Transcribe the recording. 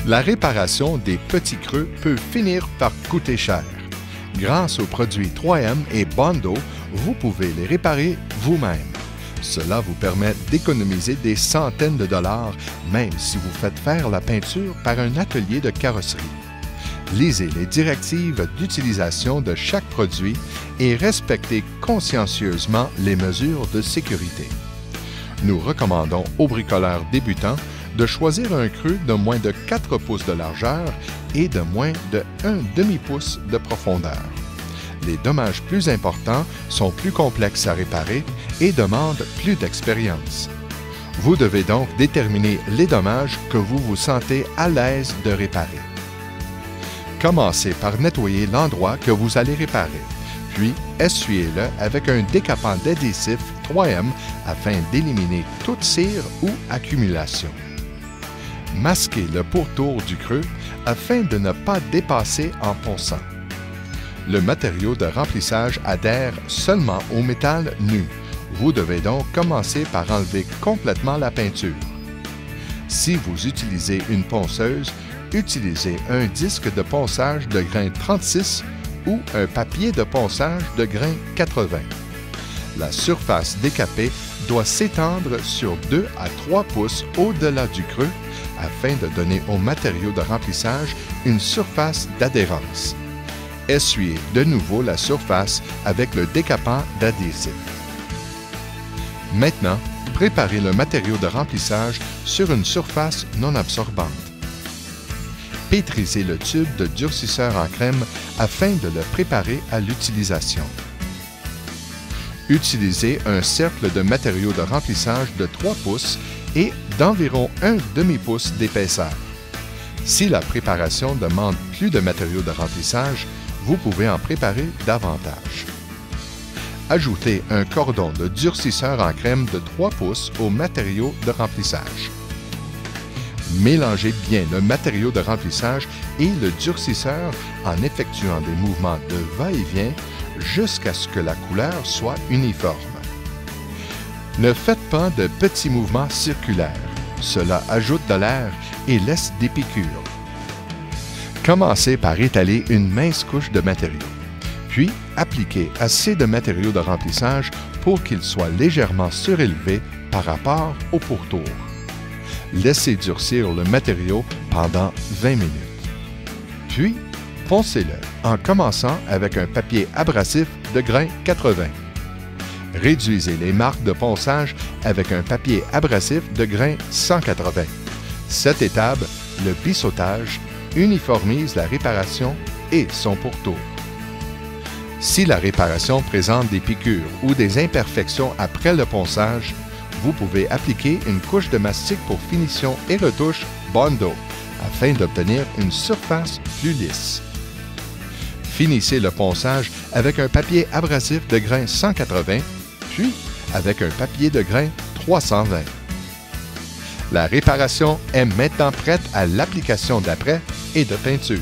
La réparation des petits creux peut finir par coûter cher. Grâce aux produits 3M et Bondo, vous pouvez les réparer vous-même. Cela vous permet d'économiser des centaines de dollars, même si vous faites faire la peinture par un atelier de carrosserie. Lisez les directives d'utilisation de chaque produit et respectez consciencieusement les mesures de sécurité. Nous recommandons aux bricoleurs débutants de choisir un creux de moins de 4 pouces de largeur et de moins de 1 demi-pouce de profondeur. Les dommages plus importants sont plus complexes à réparer et demandent plus d'expérience. Vous devez donc déterminer les dommages que vous vous sentez à l'aise de réparer. Commencez par nettoyer l'endroit que vous allez réparer, puis essuyez-le avec un décapant d'adhésif 3M afin d'éliminer toute cire ou accumulation. Masquez le pourtour du creux afin de ne pas dépasser en ponçant. Le matériau de remplissage adhère seulement au métal nu. Vous devez donc commencer par enlever complètement la peinture. Si vous utilisez une ponceuse, utilisez un disque de ponçage de grain 36 ou un papier de ponçage de grain 80. La surface décapée doit s'étendre sur 2 à 3 pouces au-delà du creux afin de donner au matériau de remplissage une surface d'adhérence. Essuyez de nouveau la surface avec le décapant d'adhésif. Maintenant, préparez le matériau de remplissage sur une surface non absorbante. Pétrisez le tube de durcisseur en crème afin de le préparer à l'utilisation. Utilisez un cercle de matériau de remplissage de 3 pouces et d'environ 1 demi-pouce d'épaisseur. Si la préparation demande plus de matériau de remplissage, vous pouvez en préparer davantage. Ajoutez un cordon de durcisseur en crème de 3 pouces au matériau de remplissage. Mélangez bien le matériau de remplissage et le durcisseur en effectuant des mouvements de va-et-vient jusqu'à ce que la couleur soit uniforme. Ne faites pas de petits mouvements circulaires. Cela ajoute de l'air et laisse des piqûres. Commencez par étaler une mince couche de matériau. Puis, appliquez assez de matériau de remplissage pour qu'il soit légèrement surélevé par rapport au pourtour. Laissez durcir le matériau pendant 20 minutes. Puis, poncez-le en commençant avec un papier abrasif de grain 80. Réduisez les marques de ponçage avec un papier abrasif de grain 180. Cette étape, le biseautage, uniformise la réparation et son pourtour. Si la réparation présente des piqûres ou des imperfections après le ponçage, vous pouvez appliquer une couche de mastic pour finition et retouche Bondo afin d'obtenir une surface plus lisse. Finissez le ponçage avec un papier abrasif de grain 180, puis avec un papier de grain 320. La réparation est maintenant prête à l'application d'après et de peinture.